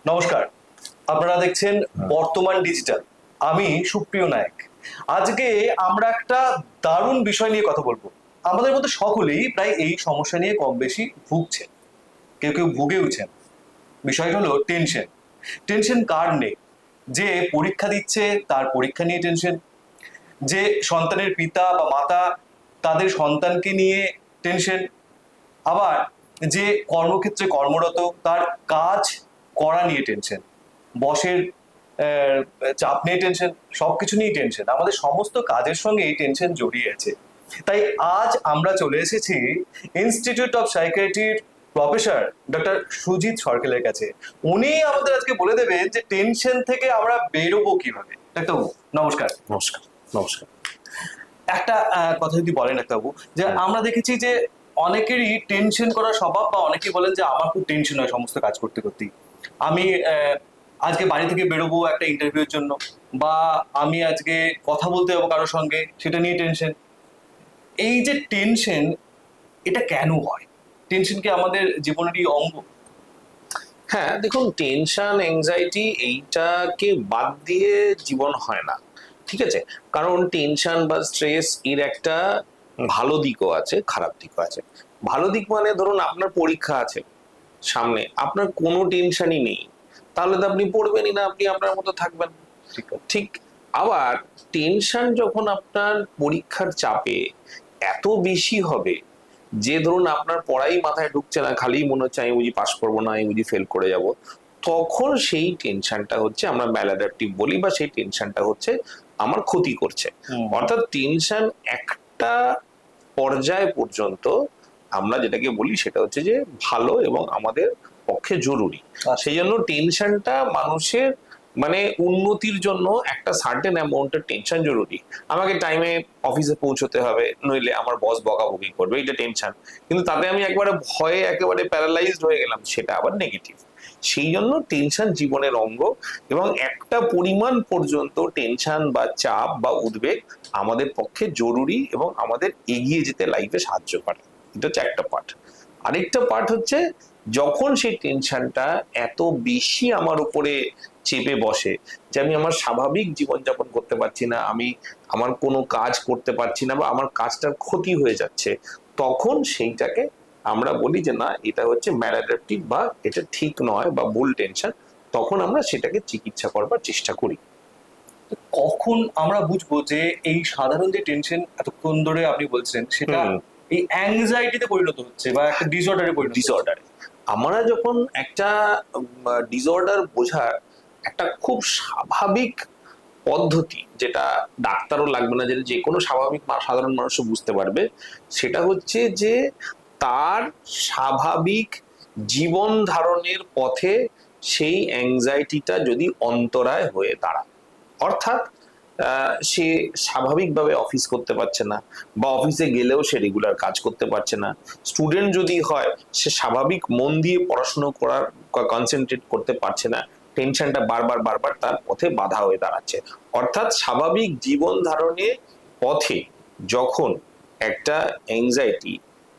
নমস্কার, আপনারা দেখছেন বর্তমান ডিজিটাল। আমি সুপ্রিয় নায়ক। আজকে আমরা একটা দারুণ বিষয় নিয়ে কথা বলবো। আমাদের মধ্যে সকলেই প্রায় এই সমস্যা নিয়ে কম বেশি ভুগছেন, কেউ কেউ ভুগেওছেন। বিষয়টা হলো টেনশন। টেনশন কার নেই? যে পরীক্ষা দিচ্ছে তার পরীক্ষা নিয়ে টেনশন, যে সন্তানের পিতা বা মাতা তাদের সন্তানকে নিয়ে টেনশন, আবার যে কর্মক্ষেত্রে কর্মরত তার কাজ করা নিয়ে টেনশন, বসের চাপ নিয়ে টেনশন, সবকিছু নিয়ে টেনশন। আমাদের সমস্ত কাজের সঙ্গে এই টেনশন জড়িয়ে আছে। তাই আজ আমরা চলে এসেছি ইনস্টিটিউট অফ সাইকিয়াট্রির প্রফেসর ডক্টর সুজিত সরকেলের কাছে। উনি আমাদের আজকে বলে দেবেন যে টেনশন থেকে আমরা বেরোবো কিভাবে। ডাক্তারবাবু নমস্কার। নমস্কার। নমস্কার। একটা কথা যদি বলেন ডাক্তারবাবু, যে আমরা দেখেছি যে অনেকেরই টেনশন করার স্বভাব, বা অনেকেই বলেন যে আমার খুব টেনশন হয় সমস্ত কাজ করতে করতেই। আমি আজকে বাড়ি থেকে বেরোবো একটা ইন্টারভিউর জন্য, বা আমি আজকে কথা বলতে যাবো কারোর সঙ্গে, সেটা নিয়ে টেনশন। এই যে টেনশন, এটা কেন হয়? টেনশন কি আমাদের জীবনেরই অঙ্গ? হ্যাঁ, দেখুন, টেনশন, এংজাইটি এইটাকে বাদ দিয়ে জীবন হয় না। ঠিক আছে? কারণ টেনশন বা স্ট্রেস এর একটা ভালো দিকও আছে, খারাপ দিকও আছে। ভালো দিক মানে ধরুন আপনার পরীক্ষা আছে সামনে, আপনার কোনো টেনশনই নেই, তাহলে তো আপনি পড়বেনই না, আপনি আপনার মতো থাকবেন। ঠিক আছে। ঠিক। আবার টেনশন যখন আপনার পরীক্ষার চাপে এত বেশি হবে যে ধরুন আপনার পড়াই মাথায় ঢুকছে না, খালি মনে হচ্ছে আমি বুঝি পাস করবো না, আমি বুঝি ফেল করে যাব, তখন সেই টেনশনটা হচ্ছে আমরা ম্যালাডাপটিভ বলি, বা সেই টেনশনটা হচ্ছে আমার ক্ষতি করছে। অর্থাৎ টেনশন একটা পর্যায় পর্যন্ত আমরা যেটাকে বলি সেটা হচ্ছে যে ভালো এবং আমাদের পক্ষে জরুরি। সেই জন্য টেনশনটা মানুষের মানে উন্নতির জন্য একটা সার্টেন অ্যামাউন্টের টেনশন জরুরি। আমাকে টাইমে অফিসে পৌঁছতে হবে, নইলে আমার বস বকাবকি করবে, এটা টেনশন। কিন্তু তাতে আমি একবারে ভয়ে একেবারে প্যারালাইজড হয়ে গেলাম, সেটা আবার নেগেটিভ। সেই জন্য টেনশন জীবনের অঙ্গ, এবং একটা পরিমাণ পর্যন্ত টেনশন বা চাপ বা উদ্বেগ আমাদের পক্ষে জরুরি এবং আমাদের এগিয়ে যেতে লাইফে সাহায্য করে। এটা হচ্ছে একটা পার্ট। আরেকটা পার্ট হচ্ছে যখন সেই টেনশনটা এত বেশি আমার উপরে চেপে বসে যে আমি আমার স্বাভাবিক জীবনযাপন করতে পারছি না, আমি আমার কোনো কাজ করতে পারছি না, বা আমার কাজটার ক্ষতি হয়ে যাচ্ছে, তখন সেইটাকে আমরা বলি যে না, এটা হচ্ছে ম্যালাডাপটিভ, বা এটা ঠিক নয়, বা ভুল টেনশন। তখন আমরা সেটাকে চিকিৎসা করবার চেষ্টা করি। কখন আমরা বুঝবো যে এই সাধারণ যে টেনশন এতক্ষণ ধরে আপনি বলছেন, সেটা এই অ্যাংজাইটিতে পরিণত হচ্ছে বা একটা ডিসঅর্ডারে পরিণত হচ্ছে? ডিসঅর্ডার, আমরা যখন একটা ডিসঅর্ডার বোঝার একটা খুব স্বাভাবিক পদ্ধতি, যেটা ডাক্তারও লাগবে না, যেটা যে কোনো স্বাভাবিক সাধারণ মানুষও বুঝতে পারবে, সেটা হচ্ছে যে তার স্বাভাবিক জীবন ধারণের পথে সেই অ্যাংজাইটিটা যদি অন্তরায় হয়ে দাঁড়ায়। অর্থাৎ সে স্বাভাবিকভাবে অফিস করতে পারছে না, বা অফিসে গেলেও সে রেগুলার কাজ করতে পারছে না। স্টুডেন্ট যদি হয়, সে স্বাভাবিক মন দিয়ে পড়াশোনা করার কনসেন্ট্রেট করতে পারছে না, টেনশনটা বারবার বারবার তার পথে বাধা হয়ে দাঁড়াচ্ছে। অর্থাৎ স্বাভাবিক জীবন ধারণের পথে যখন একটা অ্যাংজাইটি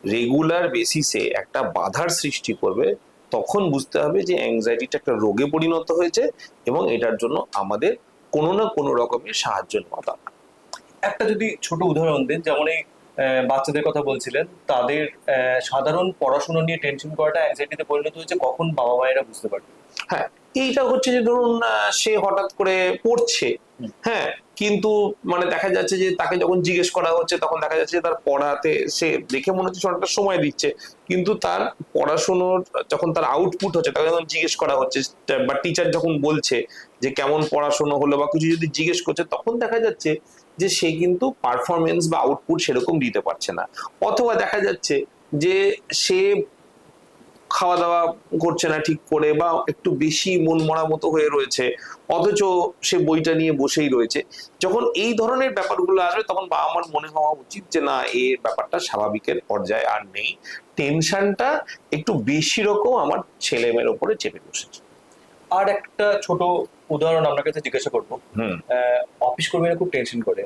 রেগুলার বেসিসে একটা বাধার সৃষ্টি করবে, তখন বুঝতে হবে যে অ্যাংজাইটিটা একটা রোগে পরিণত হয়েছে, এবং এটার জন্য আমাদের কোনো না কোনো রকমের সাহায্য নেওয়া দরকার। একটা যদি ছোট উদাহরণ দেন, যেমন এই বাচ্চাদের কথা বলছিলেন, তাদের সাধারণ পড়াশোনা নিয়ে টেনশন করাটা অ্যাংজাইটিতে পরিণত হয়েছে, কখন বাবা মায়েরা বুঝতে পারবে? হ্যাঁ, এইটা হচ্ছে যে ধরুন সে হঠাৎ করে পড়ছে, হ্যাঁ, কিন্তু মানে দেখা যাচ্ছে যে তাকে যখন জিজ্ঞেস করা হচ্ছে, তখন দেখা যাচ্ছে যে তার পড়াতে সে দেখে মনে হচ্ছে অনেকটা সময় দিচ্ছে, কিন্তু তার পড়াশোনার যখন তার আউটপুট হচ্ছে, তাকে যখন জিজ্ঞেস করা হচ্ছে, বা টিচার যখন বলছে যে কেমন পড়াশোনা হলো বা কিছু যদি জিজ্ঞেস করছে, তখন দেখা যাচ্ছে যে সে কিন্তু পারফরমেন্স বা আউটপুট সেরকম দিতে পারছে না। অথবা দেখা যাচ্ছে যে সে খাওয়া দাওয়া করছে না ঠিক করে, বা একটু বেশি মন মরা মতো হয়ে রয়েছে, অথচ সে বইটা নিয়ে বসেই রয়েছে। যখন এই ধরনের ব্যাপারগুলো আসবে, তখন বাবা মার মনে হওয়া উচিত যে না, এর ব্যাপারটা স্বাভাবিকের পর্যায়ে আর নেই, টেনশনটা একটু বেশি রকম আমার ছেলে মেয়ের উপরে চেপে বসেছে। আর একটা ছোট উদাহরণ আপনার কাছে জিজ্ঞাসা করবো। হুম। অফিস কর্মীরা খুব টেনশন করে,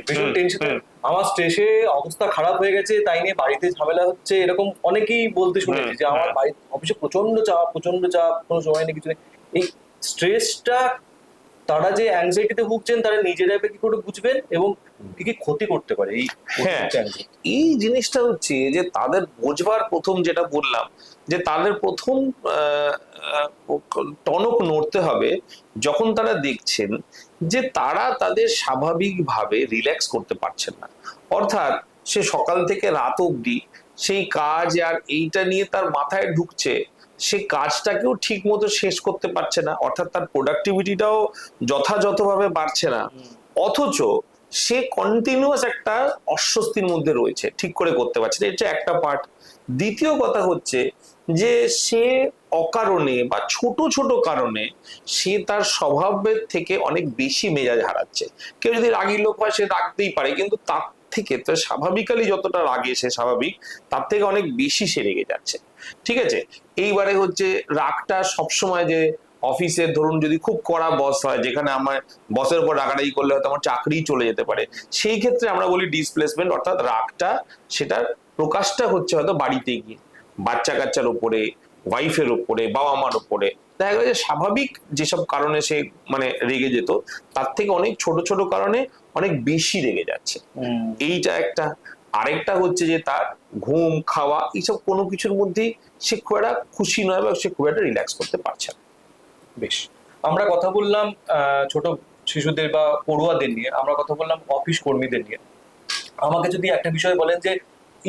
ভীষণ টেনশন। হুম। আমার স্ট্রেসে অবস্থা খারাপ হয়ে গেছে, তাই নিয়ে বাড়িতে ঝামেলা হচ্ছে, এরকম অনেকেই বলতে শুনেছি যে আমার বাড়ি অফিসে প্রচন্ড চাপ, প্রচন্ড চাপ, কোনো সময় নেই, কিছু নেই। এই স্ট্রেসটা তারা যে অ্যাংজাইটিতে ভুগছেন তারা নিজেরা কি করে বুঝবেন এবং কি কি ক্ষতি করতে পারে এই হ্যাঁ, anxiety? এই জিনিসটা হচ্ছে যে তাদের বোঝবার প্রথম যেটা বললাম যে তাদের প্রথম টনক নড়তে হবে যখন তারা দেখছেন যে তারা তাদের স্বাভাবিকভাবে রিল্যাক্স করতে পারছেন না। অর্থাৎ সে সকাল থেকে রাত অবধি সেই কাজ আর এইটা নিয়ে তার মাথায় ঢুকছে, সে কাজটাকেও ঠিক মতো শেষ করতে পারছে না, অর্থাৎ তার প্রোডাক্টিভিটিটাও যথাযথভাবে বাড়ছে না, অথচ সে কন্টিনিউয়াস একটা অস্বস্তির মধ্যে রয়েছে, ঠিক করে করতে পারছে না। এটা একটা পার্ট। দ্বিতীয় কথা হচ্ছে যে সে অকারণে বা ছোট ছোট কারণে সে তার স্বভাবের থেকে অনেক বেশি মেজাজ হারাচ্ছে। কেউ যদি রাগী লোক হয় সে রাগতেই পারে, কিন্তু তার থেকে তো স্বাভাবিকালি যতটা রাগে সে স্বাভাবিক, তার থেকে অনেক বেশি সে রেগে যাচ্ছে। ঠিক আছে, এইবারে হচ্ছে রাগটা সবসময় যে অফিসের ধরুন যদি খুব কড়া বস হয়, যেখানে আমার বসের উপর রাগারাগি করলে হয়তো আমার চাকরি চলে যেতে পারে, সেই ক্ষেত্রে আমরা বলি ডিসপ্লেসমেন্ট, অর্থাৎ রাগটা সেটার প্রকাশটা হচ্ছে হয়তো বাড়িতে গিয়ে বাচ্চা কাচ্চার উপরে, ওয়াইফের উপরে, বাবা মার উপরে। দেখা গেল যে স্বাভাবিক যেসব কারণে সে মানে রেগে যেত, তার থেকে অনেক ছোট ছোট কারণে অনেক বেশি রেগে যাচ্ছে। এইটা একটা। আরেকটা হচ্ছে যে তার ঘুম, খাওয়া, এইসব কোনো কিছুর মধ্যেই সে খুব একটা খুশি নয় বা সে খুব একটা রিল্যাক্স করতে পারছে না। বেশ, আমরা কথা বললাম ছোট শিশুদের বা পড়ুয়াদের নিয়ে, আমরা কথা বললাম অফিস কর্মীদের নিয়ে। আমাকে যদি একটা বিষয় বলেন যে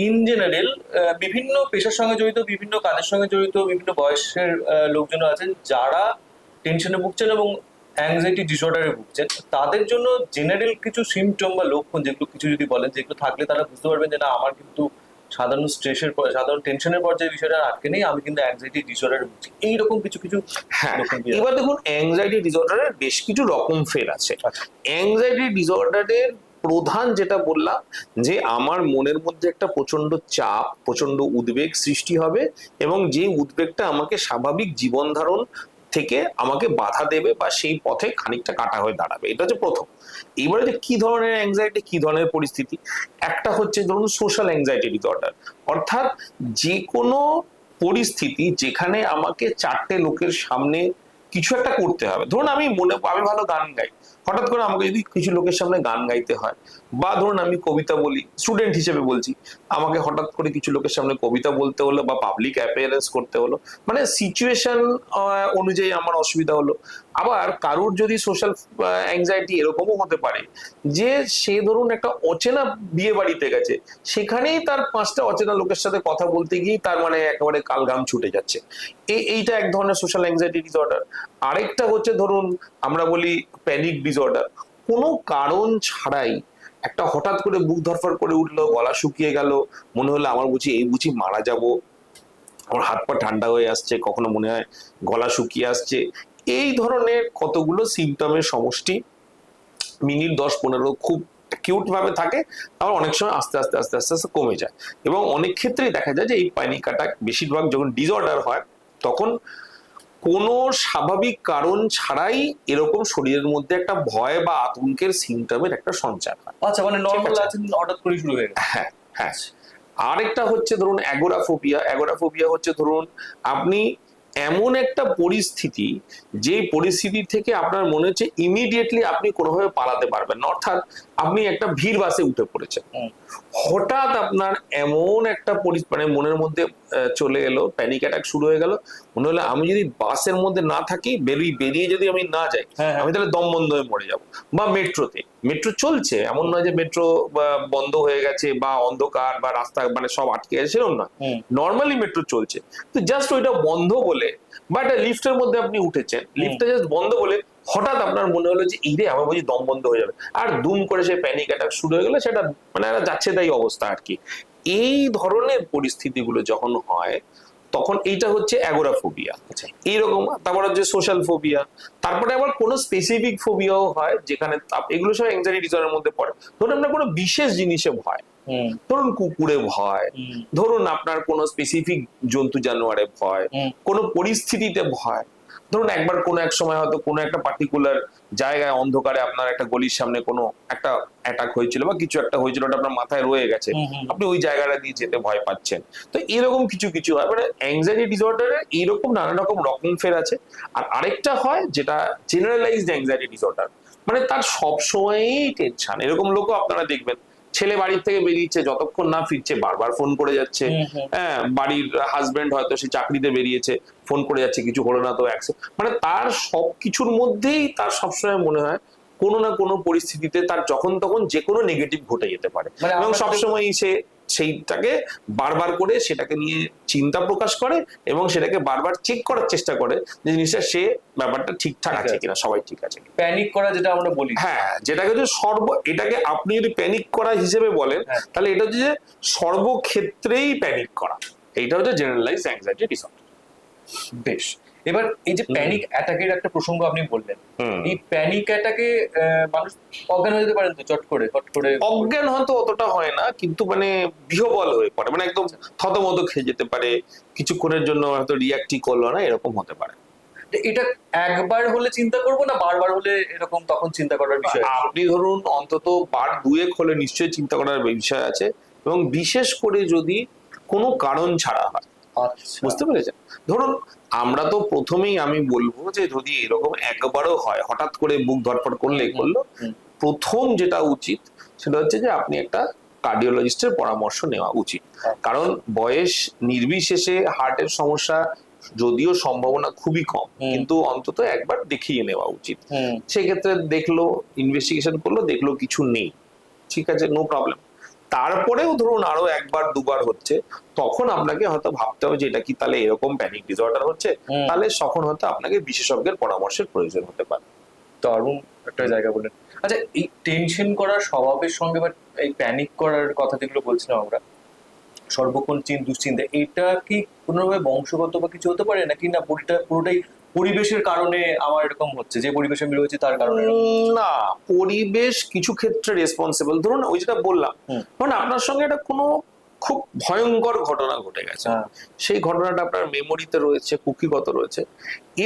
ইন জেনারেল বিভিন্ন পেশার সঙ্গে জড়িত, বিভিন্ন কাজের সঙ্গে জড়িত, বিভিন্ন বয়সের লোকজন আছেন যারা টেনশনে ভুগছেন এবং অ্যাংজাইটি ডিসঅর্ডারে ভুগছেন, তাদের জন্য জেনারেল কিছু সিমটম বা লক্ষণ যেগুলো কিছু যদি বলেন, যেগুলো থাকলে তারা বুঝতে পারবেন যে না আমার কিন্তু সাধারণ স্ট্রেসের সাধারণ টেনশনের পর্যায়ে বিষয়টা আটকে নেই, আমি কিন্তু অ্যাংজাইটি ডিসঅর্ডারে ভুগছি, এইরকম কিছু কিছু হ্যাঁ, লক্ষণ দিয়ে এবার দেখুন অ্যাংজাইটি ডিসঅর্ডারের বেশ কিছু রকম ফের আছে। আচ্ছা। অ্যাংজাইটি ডিসঅর্ডারের প্রধান যেটা বললাম যে আমার মনের মধ্যে একটা প্রচন্ড চাপ, প্রচন্ড উদ্বেগ সৃষ্টি হবে, এবং যে উদ্বেগটা আমাকে স্বাভাবিক জীবন ধারণ থেকে আমাকে বাধা দেবে বা সেই পথে খানিকটা কাটা হয়ে দাঁড়াবে। এটা হচ্ছে প্রথম। এবারে যে কি ধরনের অ্যাংজাইটি, কি ধরনের পরিস্থিতি, একটা হচ্ছে ধরুন সোশ্যাল অ্যাংজাইটি ডিসঅর্ডার, অর্থাৎ যে কোনো পরিস্থিতি যেখানে আমাকে চারটে লোকের সামনে কিছু একটা করতে হবে। ধরুন আমি ভালো গান গাই, হঠাৎ করে আমাকে যদি কিছু লোকের সামনে গান গাইতে হয়, বা ধরুন আমি কবিতা বলি, স্টুডেন্ট হিসেবে বলছি, আমাকে হঠাৎ করে কিছু লোকের সামনে কবিতা বলতে হলো বা পাবলিক অ্যাপিয়ারেন্স করতে হলো, মানে সিচুয়েশন অনুযায়ী আমার অসুবিধা হলো। আবার কারুর যদি সোশ্যাল অ্যাংজাইটি এরকমও হতে পারে যে সে ধরুন একটা অচেনা বিয়ে বাড়িতে গেছে, সেখানেই তার পাঁচটা অচেনা লোকের সাথে কথা বলতে গিয়ে তার মানে একেবারে কালঘাম ছুটে যাচ্ছে। এইটা এক ধরনের সোশ্যাল অ্যাংজাইটি ডিসঅর্ডার। আরেকটা হচ্ছে ধরুন আমরা বলি প্যানিক ডিসঅর্ডার, কোনো কারণ ছাড়াই একটা হঠাৎ করে বুক ধরফর করে উঠলো, গলা শুকিয়ে গেল, মনে হলো আমার বুঝি মারা যাব, আমার হাত পা ঠান্ডা হয়ে আসছে, কখনো মনে হয় গলা শুকিয়ে আসছে। এই ধরনের কতগুলো সিমটমের সমষ্টি মিনিট 10-15 খুব অ্যাকিউট ভাবে থাকে, আবার অনেক সময় আস্তে আস্তে আস্তে আস্তে আস্তে কমে যায়। এবং অনেক ক্ষেত্রেই দেখা যায় যে এই প্যানিক অ্যাটাক বেশিরভাগ যখন ডিসঅর্ডার হয়, তখন কোনো স্বাভাবিক কারণ ছাড়াই এরকম শরীরের মধ্যে একটা ভয় বা আতঙ্কের সিমটমের একটা সঞ্চার হয়। আচ্ছা, মানে নর্মাল ঠিক আছে। আছেন হঠাৎ করে শুরু হয়ে গেছে। হ্যাঁ, হ্যাঁ। আরেকটা হচ্ছে ধরুন অ্যাগোরাফোবিয়া। অ্যাগোরাফোবিয়া হচ্ছে ধরুন আপনি এমন একটা পরিস্থিতি, যে পরিস্থিতি থেকে আপনার মনে হচ্ছে ইমিডিয়েটলি আপনি কোনোভাবে পালাতে পারবেন না, অর্থাৎ আপনি একটা ভিড় বাসে উঠে পড়েছেন, হঠাৎ আপনার এমন একটা মানে মনের মধ্যে চলে এলো, প্যানিক অ্যাটাক শুরু হয়ে গেল, মনে হলো আমি যদি বাসের মধ্যে না থাকি, বেরিয়ে যদি আমি না যাই, আমি তাহলে দম বন্ধ হয়ে মরে যাবো। বা মেট্রো চলছে, এমন নয় যে মেট্রো বন্ধ হয়ে গেছে বা অন্ধকার বা রাস্তা মানে সব আটকে গেছে, সেরকম না, নর্মালি মেট্রো চলছে, তো জাস্ট ওইটা বন্ধ বলে বা একটা লিফটের মধ্যে আপনি উঠেছেন, লিফটটা জাস্ট বন্ধ বলে হঠাৎ আপনার মনে হলো যে ইরে আমার বুঝি দম বন্ধ হয়ে যাবে, আর দুম করে সেই প্যানিক অ্যাটাক শুরু হয়ে গেলো, সেটা মানে যাচ্ছে তাই অবস্থা আর কি। এই ধরনের পরিস্থিতিগুলো যখন হয়, তখন এইটা হচ্ছে অ্যাগোরাফোবিয়া। এইরকম। তারপর হচ্ছে সোশ্যাল ফোবিয়া। তারপরে আবার কোনো স্পেসিফিক ফোবিয়াও হয়, যেখানে এগুলো সব অ্যাংজাইটি ডিসঅর্ডারের মধ্যে পড়ে। ধরুন আপনার কোনো বিশেষ জিনিসে ভয়, ধরুন কুকুরে ভয়, ধরুন আপনার কোনো স্পেসিফিক জন্তু জানোয়ারে ভয়, কোনো পরিস্থিতিতে ভয়, ধরুন একবার কোনো এক সময় হয়তো কোনো একটা পার্টিকুলার জায়গায় অন্ধকারে আপনার একটা গলির সামনে কোনো একটা অ্যাটাক হয়েছিল বা কিছু একটা হয়েছিল, ওটা আপনার মাথায় রয়ে গেছে, আপনি ওই জায়গাটা দিয়ে যেতে ভয় পাচ্ছেন। তো এরকম কিছু কিছু হয়, মানে অ্যাংজাইটি ডিসঅর্ডারে এইরকম নানা রকম ফের আছে। আর আরেকটা হয় যেটা জেনারেলাইজড অ্যাংজাইটি ডিসঅর্ডার, মানে তার সবসময়ই টেনশন। এরকম লোকও আপনারা দেখবেন, ছেলে বাড়ির থেকে বেরিয়েছে, যতক্ষণ না ফিরছে বারবার ফোন করে যাচ্ছে। হ্যাঁ, বাড়ির হাজবেন্ড হয়তো সে চাকরিতে বেরিয়েছে, ফোন করে যাচ্ছে, কিছু হলো না তো মানে তার সবকিছুর মধ্যেই তার সবসময় মনে হয় কোনো না কোনো পরিস্থিতিতে তার যখন তখন যে কোনো নেগেটিভ ঘটে যেতে পারে, মানে এবং আমরা তো- সবসময় সে সেইটাকে বারবার করে সেটাকে নিয়ে চিন্তা প্রকাশ করে এবং সেটাকে বারবার চেক করার চেষ্টা করে যে জিনিসটা সে ব্যাপারটা ঠিকঠাক ঠিক আছে আছে। কিনা, সবাই ঠিক আছে কিনা। প্যানিক করা যেটা আমরা বলি, হ্যাঁ, যেটাকে যদি এটাকে আপনি যদি প্যানিক করা হিসেবে বলেন, হ্যাঁ। তাহলে এটা হচ্ছে যে সর্বক্ষেত্রেই প্যানিক করা, এইটা হচ্ছে জেনারেলাইজ অ্যাংজাইটি ডিসঅর্ডার। বেশ। এবার এই যে প্যানিক অ্যাটাকের একটা প্রসঙ্গ আপনি বললেন, হুম। এই প্যানিক অ্যাটাকে মানুষ অজ্ঞান হয়ে যেতে পারেন তো চট করে। অজ্ঞান হয়তো অতটা হয় না, কিন্তু মানে বিহ্বল হয়ে পড়ে, মানে একদম থতমত খেয়ে যেতে পারে, কিছুক্ষণের জন্য হয়তো রিয়াক্টই করলো না, এরকম হতে পারে। এটা একবার হলে চিন্তা করবো না বারবার হলে এরকম তখন চিন্তা করার বিষয় আছে? আপনি ধরুন অন্তত বার দুয়েক হলে নিশ্চয়ই চিন্তা করার বিষয় আছে, এবং বিশেষ করে যদি কোনো কারণ ছাড়া হয়। আচ্ছা। বুঝতে পেরেছেন? ধরুন আমরা তো প্রথমেই আমি বলবো যে যদি এরকম একবারও হয়, হঠাৎ করে বুক ধড়ফড় করলেই করলো, প্রথম যেটা উচিত সেটা হচ্ছে যে আপনি একটা কার্ডিওলজিস্টের পরামর্শ নেওয়া উচিত। কারণ বয়স নির্বিশেষে হার্টের সমস্যা যদিও সম্ভাবনা খুবই কম, কিন্তু অন্তত একবার দেখিয়ে নেওয়া উচিত। সেক্ষেত্রে দেখলো, ইনভেস্টিগেশন করলো, দেখলো কিছু নেই, ঠিক আছে, নো প্রবলেম। তারপরেও ধরুন আরো একবার দুবার হচ্ছে, তখন আপনাকে হয়তো ভাবতে হবে যে এটা কি তাহলে এরকম প্যানিক ডিসঅর্ডার হচ্ছে, তাহলে তখন হয়তো আপনাকে বিশেষজ্ঞের পরামর্শের প্রয়োজন হতে পারে। দারুণ একটা জায়গা বলেন। আচ্ছা, এই টেনশন করার স্বভাবের সঙ্গে বা এই প্যানিক করার কথা যেগুলো বলছিলাম আমরা, সর্বক্ষণ দুশ্চিন্তা, এটা কি কোনোভাবে বংশগত বা কিছু হতে পারে নাকি না পুরোটাই পরিবেশের কারণে আমার এরকম হচ্ছে, যে পরিবেশে আমি রয়েছি তার কারণে এরকম? না, পরিবেশ কিছু ক্ষেত্রে রেসপন্সিবল। ধরুন ওই যেটা বললাম, মানে আপনার সঙ্গে একটা কোনো খুব ভয়ঙ্কর ঘটনা ঘটে গেছে, হ্যাঁ। সেই ঘটনাটা আপনার মেমোরিতে রয়েছে, কুক্ষিগত রয়েছে।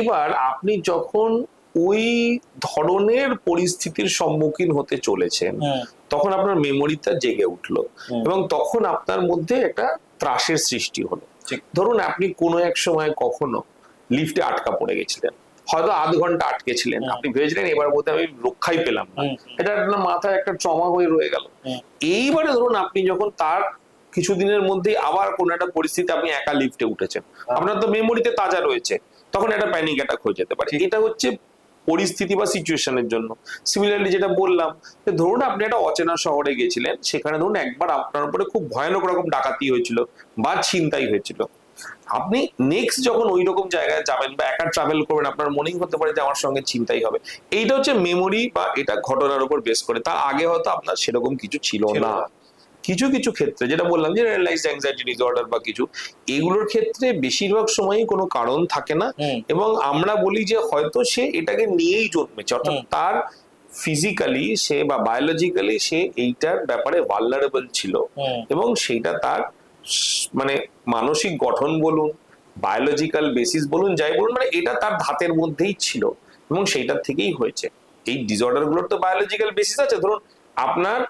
এবার আপনি যখন ওই ধরনের পরিস্থিতির সম্মুখীন হতে চলেছেন, তখন আপনার মেমোরিটা জেগে উঠলো, এবং তখন আপনার মধ্যে একটা ত্রাসের সৃষ্টি হলো। ধরুন আপনি কোনো এক সময় কখনো লিফটে আটকা পড়ে গেছিলেন, হয়তো আধ ঘন্টা আটকে ছিলেন, আপনি ভেবেছিলেন এবার বোধহয় আমি রক্ষাই পেলাম না, এটা আপনার মাথায় একটা ট্রমা হয়ে রয়ে গেল। এইবারে ধরুন আপনি যখন তার কিছুদিনের মধ্যেই আবার কোনো একটা পরিস্থিতি আপনি একা লিফটে উঠেছেন, আপনার তো মেমোরিতে তাজা রয়েছে, তখন একটা প্যানিক অ্যাটাক হয়ে যেতে পারে। এটা হচ্ছে পরিস্থিতি বা সিচুয়েশনের জন্য। সিমিলারলি যেটা বললাম, যে ধরুন আপনি একটা অচেনা শহরে গেছিলেন, সেখানে ধরুন একবার আপনার উপরে খুব ভয়ানক রকম ডাকাতি হয়েছিল বা ছিনতাই হয়েছিল, আপনি নেক্সট যখন ওই রকম জায়গায় যাবেন বা একা ট্রাভেল করবেন, আপনার মনেই হতে পারে যে আমার সঙ্গে চিন্তাই হবে। এইটা হচ্ছে মেমোরি বা এটা ঘটনার উপর বেস করে, তার আগে হয়তো আপনার সেরকম কিছু ছিল না। কিছু কিছু ক্ষেত্রে যেটা বললাম যে রিয়েলাইজড অ্যাংজাইটি ডিসঅর্ডার বা কিছু, এগুলোর ক্ষেত্রে বেশিরভাগ সময়ই কোনো কারণ থাকে না, এবং আমরা বলি যে হয়তো সে এটাকে নিয়েই জন্মেছে, অর্থাৎ তার ফিজিক্যালি সে বা বায়োলজিক্যালি সে এইটার ব্যাপারে ভালনারেবল ছিল, এবং সেইটা তার মানে মানসিক গঠন বলুন, বায়োলজিক্যাল বেসিস বলুন, যাই বলুন, মানে এটা তার ধাতের মধ্যেই ছিল এবং সেইটার থেকেই হয়েছে। এই ডিসঅর্ডার গুলোর তো বায়োলজিক্যাল বেসিস আছে। ধরুন আপনার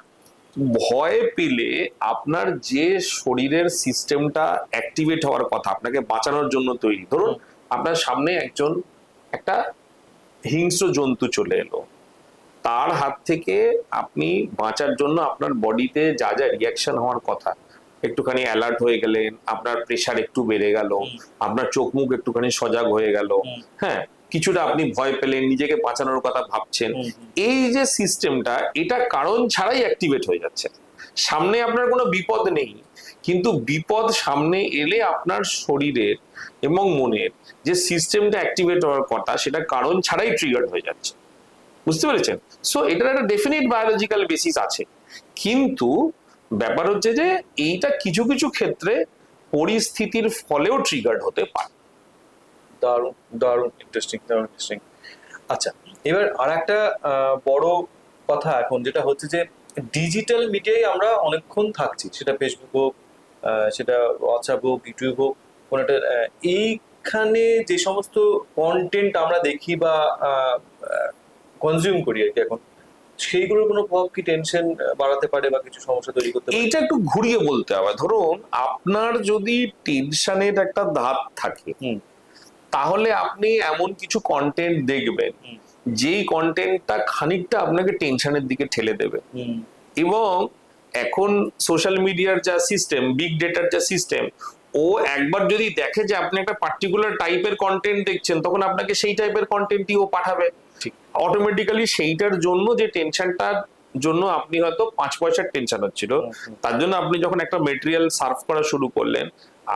ভয় পেলে আপনার যে শরীরের সিস্টেমটা অ্যাক্টিভেট হওয়ার কথা, আপনাকে বাঁচানোর জন্য তৈরি, ধরুন আপনার সামনে একটা হিংস্র জন্তু চলে এলো, তার হাত থেকে আপনি বাঁচার জন্য আপনার বডিতে যা যা রিয়াকশন হওয়ার কথা, একটুখানি অ্যালার্ট হয়ে গেলেন, আপনার প্রেশার একটু বেড়ে গেল, আপনার চোখ মুখ একটুখানি সজাগ হয়ে গেল, হ্যাঁ, কিছুটা আপনি ভয় পেলেন, নিজেকে বাঁচানোর কথা ভাবছেন, এই যে সিস্টেমটা এটা কারণ ছাড়াই অ্যাক্টিভেট হয়ে যাচ্ছে। সামনে আপনার কোনো বিপদ নেই, কিন্তু বিপদ সামনে এলে আপনার শরীরের এবং মনের যে সিস্টেমটা অ্যাক্টিভেট হওয়ার কথা সেটা কারণ ছাড়াই ট্রিগার হয়ে যাচ্ছে। বুঝতে পেরেছেন? সো এটার একটা ডেফিনিট বায়োলজিক্যাল বেসিস আছে, কিন্তু ব্যাপার হচ্ছে যে এইটা কিছু কিছু ক্ষেত্রে পরিস্থিতির ফলেও ট্রিগার্ড হতে পারে। দারুণ দারুণ ইন্টারেস্টিং। আচ্ছা, এবার আর একটা বড় কথা এখন যেটা হচ্ছে যে ডিজিটাল মিডিয়ায় আমরা অনেকক্ষণ থাকছি, সেটা ফেসবুক হোক, সেটা হোয়াটসঅ্যাপ হোক, ইউটিউব হোক, কোনো একটা এই এইখানে যে সমস্ত কন্টেন্ট আমরা দেখি বা কনজিউম করি আর কি এখন, সেইগুলোর কোনো প্রভাব কি টেনশন বাড়াতে পারে বা কিছু সমস্যা তৈরি করতে পারে? এইটা একটু ঘুরিয়ে বলতে হবে। ধরুন আপনার যদি টেনশনের একটা ধাপ থাকে, হুম। তাহলে আপনি এমন কিছু কন্টেন্ট দেখবেন হুম। যেই কন্টেন্টটা খানিকটা আপনাকে টেনশনের দিকে ঠেলে দেবে। হুম। এবং এখন সোশ্যাল মিডিয়ার যা সিস্টেম, বিগ ডেটার যা সিস্টেম, ও একবার যদি দেখে যে আপনি একটা পার্টিকুলার টাইপের কন্টেন্ট দেখছেন, তখন আপনাকে সেই টাইপের কন্টেন্টই ও পাঠাবে। ঠিক। অটোমেটিক্যালি সেইটার জন্য যে টেনশনটার জন্য আপনি হয়তো 5 পয়সার টেনশন হচ্ছিল, তার জন্য আপনি যখন একটা মেটেরিয়াল সার্ভ করা শুরু করলেন,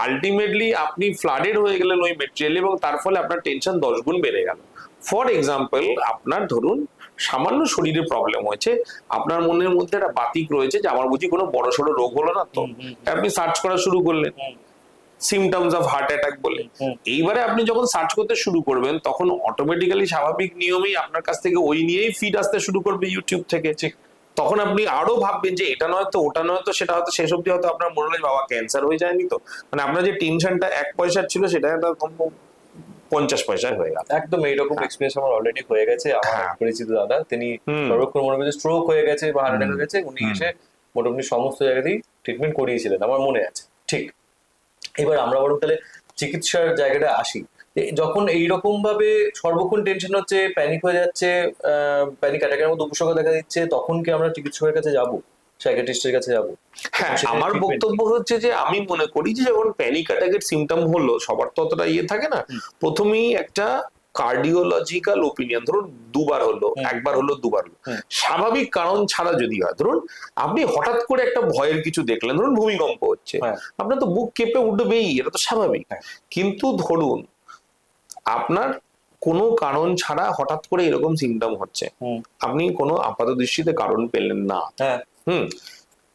আলটিমেটলি আপনি ফ্লাডেড হয়ে গেলেন ওই মেটেরিয়াল, এবং তার ফলে আপনার টেনশন 10 গুণ বেড়ে গেল। ফর এক্সাম্পল, আপনার ধরুন সামান্য শরীরে প্রবলেম হয়েছে, আপনার মনের মধ্যে একটা বাতিক রয়েছে যে আমার বুঝি কোনো বড়সড় রোগ হলো না তো, আপনি সার্চ করা শুরু করলেন সিমটমস অফ হার্ট অ্যাটাক বলে। এইবারে আপনি যখন সার্চ করতে শুরু করবেন, তখন অটোমেটিক্যালি স্বাভাবিক নিয়মেই আপনার কাছ থেকে ওই নিয়েই ফিড আসতে শুরু করবে ইউটিউব থেকে। তখন আপনি আরো ভাববেন যে এটা নয় তো, ওটা নয় তো, সেটা হয়তো শেষ অব্দি হয়তো আপনার মনে হলো বাবা ক্যান্সার হয়ে যায়নি তো, মানে আপনার যে টেনশনটা 1 পয়সার ছিল সেটা একটা 50 পয়সায় হয়ে গেল। একদম এইরকম এক্সপিরিয়েন্স আমার অলরেডি হয়ে গেছে। আমার হ্যাঁ। পরিচিত দাদা, তিনি হুম। সর্বক্ষণ মনে করছে স্ট্রোক হয়ে গেছে বা হার্ট অ্যাটাক হয়ে গেছে, উনি এসে মোটামুটি সমস্ত জায়গাতেই ট্রিটমেন্ট করিয়েছিলেন, আমার মনে আছে। ঠিক। এবার আমরা বরং তাহলে চিকিৎসার জায়গাটা আসি। যখন এইরকম ভাবে সর্বক্ষণ টেনশন হচ্ছে, প্যানিক হয়ে যাচ্ছে, প্যানিক অ্যাটাকের মতো উপসর্গ দেখা দিচ্ছে, তখন কি আমরা চিকিৎসকের কাছে যাব, সাইকিয়াট্রিস্টের কাছে যাব? হ্যাঁ, আমার বক্তব্য হচ্ছে যে আমি মনে করি যে যখন প্যানিক অ্যাটাকের সিমটম হলো, সবার তো অতটা ইয়ে থাকে না, প্রথমেই একটা কার্ডিওলজিক্যাল ওপিনিয়ন, ধরুন দুবার হলো, একবার হলো, দুবার হলো, স্বাভাবিক কারণ ছাড়া যদি হয়, ধরুন আপনি হঠাৎ করে একটা ভয়ের কিছু দেখলেন, ধরুন ভূমিকম্প হচ্ছে, আপনার তো বুক কেঁপে উঠবেই, এটা তো স্বাভাবিক। কিন্তু ধরুন আপনার কোনো কারণ ছাড়া হঠাৎ করে এরকম সিমটম হচ্ছে, আপনি কোনো আপাত দৃষ্টিতে কারণ পেলেন না,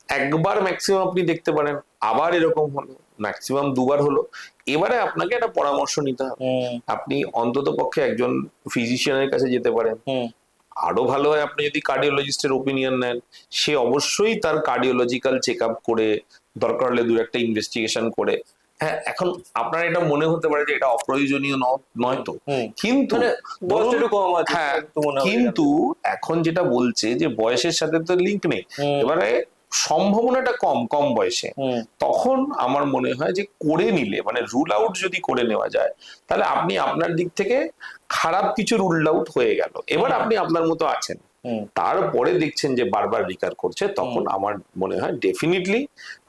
একবার ম্যাক্সিমাম আপনি দেখতে পারেন, আবার এরকম হলো, ম্যাক্সিমাম দুবার হলো, এবারে আপনাকে একটা পরামর্শ নিতে হবে। আপনি অন্তত পক্ষে একজন ফিজিশিয়ানের কাছে যেতে পারেন। আরো ভালো হয় আপনি যদি কার্ডিওলজিস্টের ওপিনিয়ন নেন, সে অবশ্যই তার কার্ডিওলজিক্যাল চেক আপ করে, দরকার হলে দু একটা ইনভেস্টিগেশন করে। হ্যাঁ, এখন আপনার এটা মনে হতে পারে যে এটা অপ্রয়োজনীয় নয় তো, কিন্তু হ্যাঁ, কিন্তু এখন যেটা বলছে যে বয়সের সাথে তো লিঙ্ক নেই, এবারে সম্ভাবনাটা কম কম বয়সে, তখন আমার মনে হয় যে করে নিলে, মানে রুল আউট যদি করে নেওয়া যায়, তাহলে আপনি আপনার দিক থেকে খারাপ কিছু রুল আউট হয়ে গেল, এবার আপনি আপনার মতো আছেন, তারপরে দেখছেন যে বারবার রিকার করছে, তখন আমার মনে হয় ডেফিনেটলি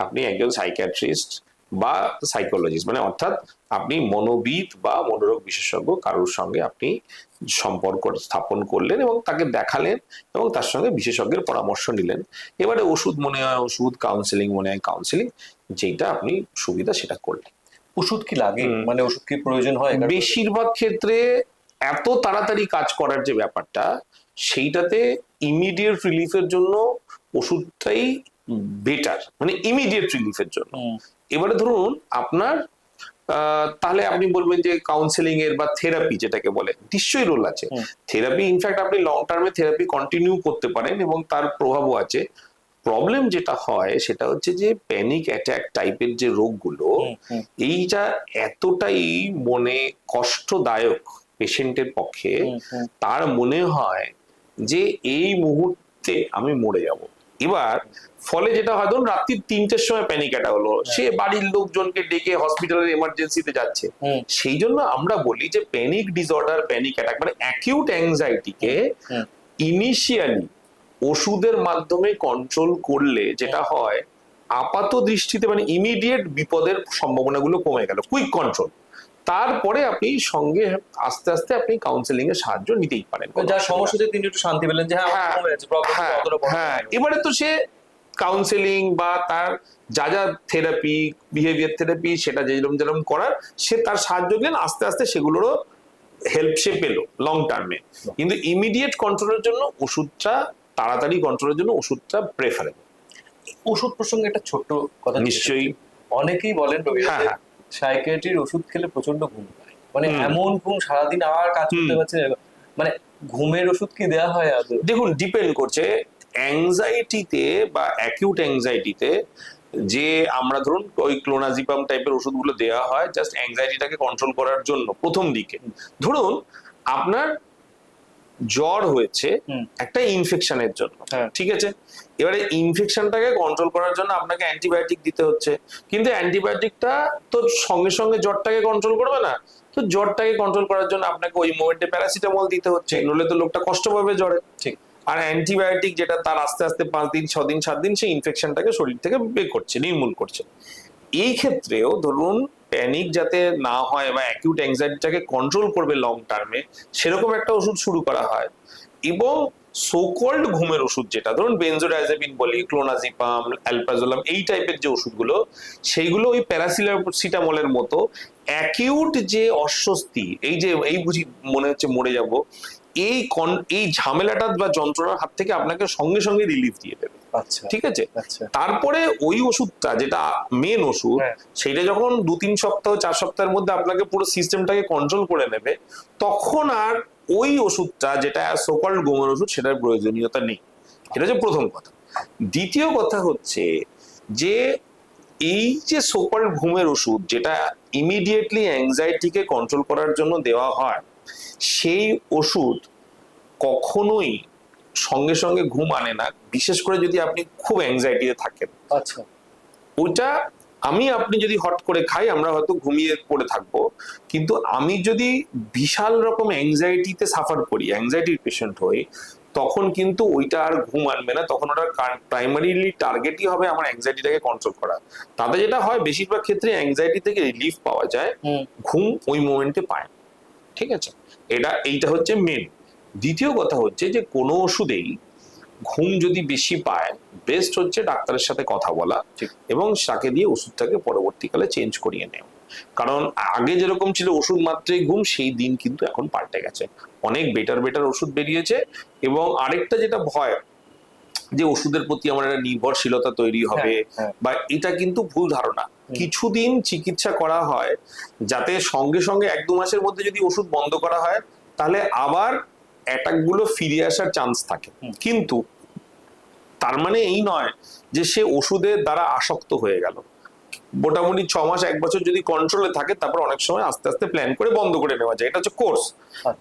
আপনি একজন সাইকিয়াট্রিস্ট বা সাইকোলজিস্ট, মানে অর্থাৎ আপনি মনোবিদ বা মনোরোগ বিশেষজ্ঞ কারোর সঙ্গে আপনি সম্পর্ক স্থাপন করলেন এবং তাকে দেখালেন এবং তার সঙ্গে বিশেষজ্ঞের পরামর্শ নিলেন। এবারে ওষুধ মনে হয় ওষুধ, কাউন্সিলিং মনে হয় কাউন্সিলিং, যেটা আপনি সুবিধা সেটা করলেন। ওষুধ কি লাগে, মানে ওষুধ কি প্রয়োজন হয়? বেশিরভাগ ক্ষেত্রে এত তাড়াতাড়ি কাজ করার যে ব্যাপারটা, সেইটাতে ইমিডিয়েট রিলিফের জন্য ওষুধটাই বেটার, মানে ইমিডিয়েট রিলিফের জন্য। এবারে ধরুন আপনার তাহলে আপনি বলবেন যে কাউন্সেলিং এর বা থেরাপি যেটাকে বলে, নিশ্চয়ই রোল আছে। থেরাপি ইনফ্যাক্ট আপনি লং টার্মে থেরাপি কন্টিনিউ করতে পারেন এবং তার প্রভাবও আছে। প্রবলেম যেটা হয় সেটা হচ্ছে যে প্যানিক অ্যাটাক টাইপের যে রোগগুলো, এইটা এতটাই মনে কষ্টদায়ক পেশেন্টের পক্ষে, তার মনে হয় যে এই মুহূর্তে আমি মরে যাব। এবার ফলে যেটা হয়, ধরুন রাত্রি 3টের সময় প্যানিক অ্যাটাক হলো, সে বাড়ির লোকজনকে ডেকে হসপিটালের এমার্জেন্সিতে যাচ্ছে। সেই জন্য আমরা বলি যে প্যানিক ডিসঅর্ডার, প্যানিক অ্যাটাক মানে অ্যাকিউট অ্যাংজাইটিকে ইনিশিয়ালি ওষুধের মাধ্যমে কন্ট্রোল করলে যেটা হয়, আপাত দৃষ্টিতে মানে ইমিডিয়েট বিপদের সম্ভাবনাগুলো কমে গেল, কুইক কন্ট্রোল। তারপরে আপনি সঙ্গে আস্তে আস্তে আপনি কাউন্সেলিং এর সাহায্য নিতেই পারেন। যার সমস্যা হচ্ছে তিনি একটু শান্তি পেলেন যে হ্যাঁ, এবারে তো সে কাউন্সেলিং বা তার যা যা থেরাপি, বিহেভিয়ার থেরাপি, সেটা যেরকম করার, সে তার সাহায্য নিলেন, আস্তে আস্তে সেগুলোরও হেল্প সে পেলো লং টার্মে। কিন্তু ইমিডিয়েট কন্ট্রোলের জন্য ওষুধটা, তাড়াতাড়ি কন্ট্রোলের জন্য ওষুধটা প্রেফারেবল। ওষুধ প্রসঙ্গে একটা ছোট্ট কথা, নিশ্চয়ই অনেকেই বলেন সাইকিয়াট্রির ওষুধ খেলে প্রচন্ড ঘুম পায়, মানে এমন ঘুম, সারাদিন আর কাজ করতে পারছে, মানে ঘুমের ওষুধ কি দেওয়া হয়? দেখুন ডিপেন্ড করছে, অ্যাংজাইটিতে বা অ্যাকিউট অ্যাংজাইটিতে যে আমরা ধরুন ওই ক্লোনাজিপাম টাইপের ওষুধগুলো দেওয়া হয় জাস্ট অ্যাংজাইটিটাকে কন্ট্রোল করার জন্য প্রথম দিকে। ধরুন আপনার জ্বর হয়েছে হুম। একটা ইনফেকশনের জন্য, হ্যাঁ। ঠিক আছে, এবারে ইনফেকশনটাকে কন্ট্রোল করার জন্য আপনাকে অ্যান্টিবায়োটিক দিতে হচ্ছে, কিন্তু অ্যান্টিবায়োটিকটা তো সঙ্গে সঙ্গে জ্বরটাকে কন্ট্রোল করবে না, তো জ্বরটাকে কন্ট্রোল করার জন্য আপনাকে ওই মোমেন্টে প্যারাসিটামল দিতে হচ্ছে, নইলে তো লোকটা কষ্ট পাবে জ্বরে। ঠিক। আর অ্যান্টিবায়োটিক যেটা তার আস্তে আস্তে 5 দিন 6 দিন 7 দিন সেই ইনফেকশনটাকে শরীর থেকে বের করছে, নির্মূল করছে। এই ক্ষেত্রেও ধরুন প্যানিক যাতে না হয় বা অ্যাকিউট অ্যাংজাইটিটাকে কন্ট্রোল করবে লং টার্মে, সেরকম একটা ওষুধ শুরু করা হয়। এবং সোকল্ড ঘুমের ওষুধ যেটা ধরুন বেনজোডাইজাপিন বলি, ক্লোনাজিপাম, অ্যালপ্রাজোলাম, এই টাইপের যে ওষুধগুলো, সেইগুলো ওই প্যারাসিটামলের মতো অ্যাকিউট যে অস্বস্তি, এই যে এই বুঝি মনে হচ্ছে মরে যাব, এই ঝামেলাটা বা যন্ত্রণার হাত থেকে আপনাকে সঙ্গে সঙ্গে রিলিফ দিয়ে দেবে। আচ্ছা। ঠিক আছে, আচ্ছা। তারপরে ওই ওষুধটা যেটা মেন ওষুধ, হ্যাঁ। সেটা যখন 2-3 সপ্তাহ 4 সপ্তাহের মধ্যে আপনাকে পুরো সিস্টেমটাকে কন্ট্রোল করে নেবে, তখন আর ওই ওষুধটা যেটা সোকল্ড ঘুমের ওষুধ সেটার প্রয়োজনীয়তা নেই। এটা হচ্ছে প্রথম কথা। দ্বিতীয় কথা হচ্ছে যে এই যে সোকল্ড ঘুমের ওষুধ যেটা ইমিডিয়েটলি অ্যাংজাইটিকে কন্ট্রোল করার জন্য দেওয়া হয়, সেই ওষুধ কখনোই সঙ্গে সঙ্গে ঘুম আনে না, বিশেষ করে যদি আপনি খুব অ্যাংজাইটিতে থাকেন। আচ্ছা। ওইটা আপনি যদি হট করে খাই আমরা হয়তো ঘুমিয়ে পড়ে থাকবো, কিন্তু আমি যদি বিশাল রকম অ্যাংজাইটিতে সাফার করি, অ্যাংজাইটির পেশেন্ট হই, তখন কিন্তু ওইটা আর ঘুম আনবে না, তখন ওটা প্রাইমারিলি টার্গেটই হবে আমার অ্যাংজাইটিটাকে কন্ট্রোল করা। তাতে যেটা হয় বেশিরভাগ ক্ষেত্রে অ্যাংজাইটি থেকে রিলিফ পাওয়া যায়, ঘুম ওই মোমেন্টে পায় না। ঠিক আছে, এইটা হচ্ছে মেন। দ্বিতীয় কথা হচ্ছে যে কোনো ওষুধেই ঘুম যদি বেশি পায়, বেস্ট হচ্ছে ডাক্তারের সাথে কথা বলা এবং তাকে দিয়ে ওষুধটাকে পরবর্তীকালে চেঞ্জ করিয়ে নেওয়া। কারণ আগে যেরকম ছিল ওষুধ মাত্রই ঘুম, সেই দিন কিন্তু এখন পাল্টে গেছে, অনেক বেটার ওষুধ বেরিয়েছে। এবং আরেকটা যেটা ভয় যে ওষুধের প্রতি আমার একটা নির্ভরশীলতা তৈরি হবে, বা এটা কিন্তু ভুল ধারণা। কিছুদিন চিকিৎসা করা হয় যাতে সঙ্গে সঙ্গে 1-2 মাসের মধ্যে যদি ওষুধ বন্ধ করা হয় তাহলে আবার অ্যাটাক গুলো ফিরে আসার চান্স থাকে, কিন্তু তার মানে এই নয় যে সে ওষুধের দ্বারা আসক্ত হয়ে গেল। মোটামুটি 6 মাস 1 বছর যদি কন্ট্রোলে থাকে, তারপর অনেক সময় আস্তে আস্তে প্ল্যান করে বন্ধ করে নেওয়া যায়, এটা হচ্ছে কোর্স।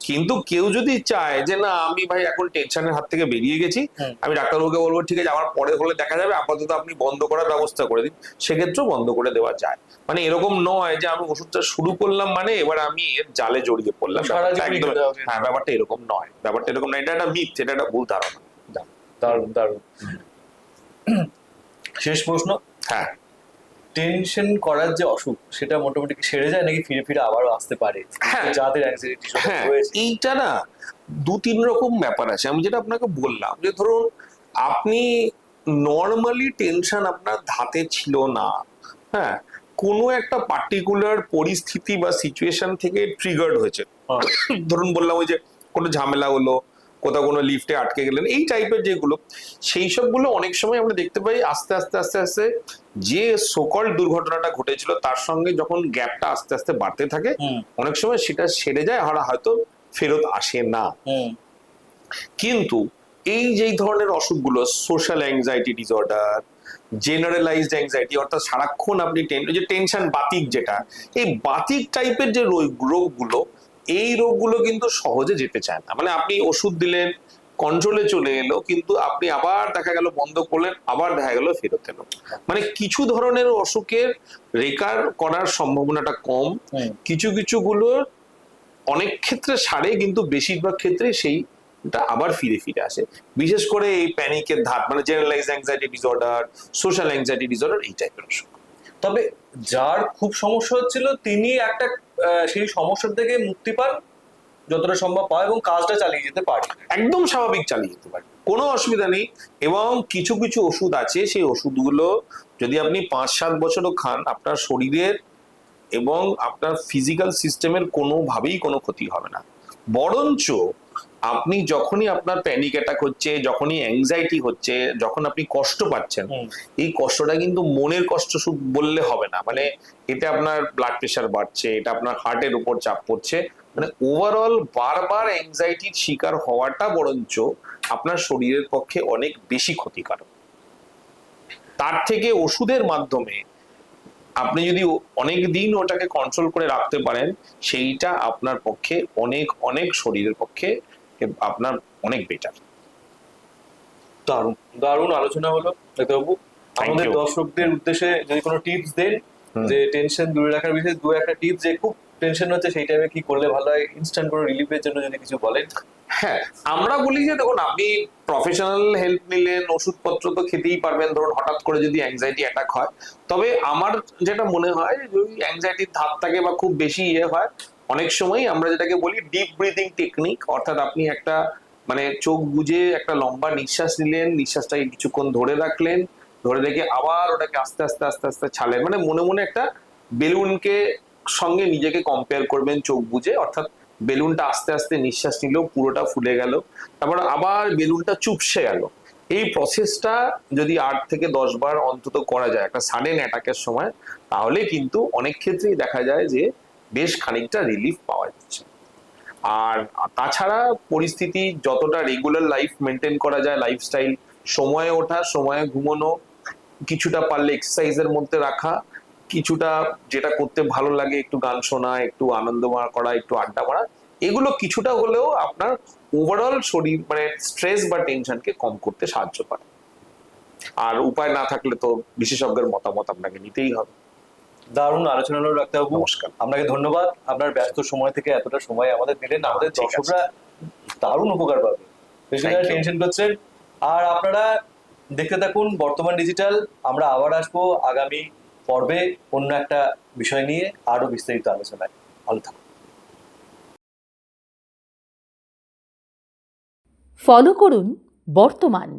কিন্তু কেউ যদি চায় যে না আমি ভাই এখন টেনশনের হাত থেকে বেরিয়ে গেছি, আমি ডাক্তারবাবুকে বলবো ঠিক আছে আমার পরে হলে দেখা যাবে, আপাতত আপনি বন্ধ করার ব্যবস্থা করে দিন, সেক্ষেত্রেও বন্ধ করে দেওয়া যায়। মানে এরকম নয় যে আমি ওষুধটা শুরু করলাম মানে এবার আমি এর জালে জড়িয়ে পড়লাম, হ্যাঁ ব্যাপারটা এরকম নয়, এটা একটা মিথ, এটা একটা ভুল ধারণা। দারুণ দারুণ। শেষ প্রশ্ন, হ্যাঁ, টেনশন করার যে অসুখ সেটা মোটামুটি সেরে যায় নাকি ফিরে ফিরে আবারও আসতে পারে? হ্যাঁ, যাদের অ্যাংজাইটি হ্যাঁ, হয়েছে এইটা না 2-3 রকম ব্যাপার আছে। আমি যেটা আপনাকে বললাম যে ধরুন আপনি নর্মালি টেনশন আপনার ধাতে ছিল না, হ্যাঁ, কোনো একটা পার্টিকুলার পরিস্থিতি বা সিচুয়েশন থেকে ট্রিগার্ড হয়েছে। ধরুন বললাম ওই যে কোনো ঝামেলা হলো, কোথাও কোনো লিফটে আটকে গেলেন, এই টাইপের যেগুলো, সেই সবগুলো অনেক সময় আমরা দেখতে পাই আস্তে আস্তে আস্তে আস্তে যে সকল দুর্ঘটনাটা ঘটেছিল তার সঙ্গে যখন গ্যাপটা আস্তে আস্তে বাড়তে থাকে, অনেক সময় সেটা সেরে যায়, হয়তো ফেরত আসে না। কিন্তু এই যে ধরনের অসুখগুলো, social anxiety disorder, generalised anxiety, অর্থাৎ সারাক্ষণ আপনি যে টেনশন বাতিক, যেটা এই বাতিক টাইপের যে রোগগুলো, এই রোগগুলো কিন্তু সহজে যেতে চায় না। মানে আপনি ওষুধ দিলেন, কন্ট্রোলে চলে এলো, কিন্তু আপনি আবার দেখা গেল বন্ধ করলেন, আবার দেখা গেল ফেরত এলো। মানে কিছু ধরনের অসুখের রেকার করার সম্ভাবনাটা কম, কিছু কিছু গুলোর অনেক ক্ষেত্রে সারে, কিন্তু বেশিরভাগ ক্ষেত্রে সেইটা আবার ফিরে ফিরে আসে। বিশেষ করে এই প্যানিকের ধাত, মানে generalised anxiety disorder, social anxiety disorder, এই টাইপের অসুখ। তবে যার খুব সমস্যা হচ্ছিল তিনি একটা সেই সমস্যার থেকে মুক্তি পান যতটা সম্ভব পায় এবং কাজটা চালিয়ে যেতে পারে, একদম স্বাভাবিক চালিয়ে যেতে পারে, কোনো অসুবিধা নেই। এবং কিছু কিছু ওষুধ আছে, সেই ওষুধগুলো যদি আপনি 5-7 বছরও খান, আপনার শরীরের এবং আপনার ফিজিক্যাল সিস্টেমের কোনোভাবেই কোনো ক্ষতি হবে না। বরঞ্চ আপনি যখনই আপনার প্যানিক অ্যাটাক হচ্ছে, যখনই অ্যাংজাইটি হচ্ছে, যখন আপনি কষ্ট পাচ্ছেন, এই কষ্টটা কিন্তু মনের কষ্ট বললে হবে না, মানে এতে আপনার ব্লাড প্রেশার বাড়ছে, এটা আপনার হার্টের উপর চাপ পড়ছে, মানে ওভারঅল বারবার অ্যাংজাইটির শিকার হওয়াটা বরঞ্চ আপনার শরীরের পক্ষে অনেক বেশি ক্ষতিকারক। তার থেকে ওষুধের মাধ্যমে আপনি যদি অনেক দিন ওটাকে কন্ট্রোল করে রাখতে পারেন, সেইটা আপনার পক্ষে অনেক অনেক শরীরের পক্ষে আপনার অনেক বেটার। দারুণ দারুণ আলোচনা হলো ডাক্তারবাবু। Thank আমাদের you. দর্শকদের উদ্দেশ্যে যদি কোনো টিপস দেন, যে টেনশন দূরে রাখার বিষয়ে দু একটা টিপস, যে খুব টেনশন হচ্ছে সেই টাইমে কি করলে ভালো হয়, ইনস্ট্যান্ট কোনো রিলিফের জন্য যদি কিছু বলেন। হ্যাঁ, আমরা বলি যে দেখুন, আপনি প্রফেশনাল হেল্প নিলেন, ওষুধপত্র তো খেতেই পারবেন ধরুন হঠাৎ করে যদি অ্যাংজাইটি অ্যাটাক হয়। তবে আমার যেটা মনে হয়, যদি অ্যাংজাইটির ধাপ থাকে বা খুব বেশি হয়, অনেক সময় আমরা যেটাকে বলি ডিপ ব্রিদিং টেকনিক, অর্থাৎ আপনি একটা মানে চোখ বুজে একটা লম্বা নিঃশ্বাস নিলেন, নিঃশ্বাসটাকে কিছুক্ষণ ধরে রাখলেন, ধরে রেখে আবার ওটাকে আস্তে আস্তে আস্তে আস্তে ছাড়লেন, মানে মনে মনে একটা বেলুনকে সঙ্গে নিজেকে কম্পেয়ার করবেন চোখ বুজে, অর্থাৎ বেলুনটা আস্তে আস্তে নিঃশ্বাস নিল, পুরোটা ফুলে গেল, তারপর আবার বেলুনটা চুপসে গেল। এই প্রসেসটা যদি 8 থেকে 10 বার অন্তত করা যায় একটা সাডেন অ্যাটাকের সময়, তাহলে কিন্তু অনেক ক্ষেত্রেই দেখা যায় যে বেশ খানিকটা রিলিফ পাওয়া যাচ্ছে। আর তাছাড়া পরিস্থিতি যতটা রেগুলার লাইফ মেনটেন করা যায়, লাইফস্টাইল, সময়ে ওঠা, সময়ে ঘুমানো, কিছুটা পারলে এক্সারসাইজের মধ্যে রাখা, কিছুটা যেটা করতে ভালো লাগে একটু গান শোনা, একটু আনন্দ করা, একটু আড্ডা মারা, এগুলো কিছুটা হলেও আপনার ওভারঅল শরীর মানে স্ট্রেস বা টেনশনকে কম করতে সাহায্য করে। আর উপায় না থাকলে তো বিশেষজ্ঞের মতামত আপনাকে নিতেই হবে। দারুণ আলোচনা হলো ডাক্তারবাবু। নমস্কার। আপনাকে ধন্যবাদ, আপনার ব্যস্ত সময় থেকে এতটা সময় আমাদের দিলেন। আমাদের ঠিক আছে। দর্শকরা দারুণ উপকার পাবে, বেশি Thank you. টেনশন করছেন। আর আপনারা দেখতে থাকুন বর্তমান ডিজিটাল। আমরা আবার আসবো আগামী পর্বে অন্য একটা বিষয় নিয়ে আরো বিস্তারিত আলোচনায়। ভালো থাকুন। ফলো করুন বর্তমান।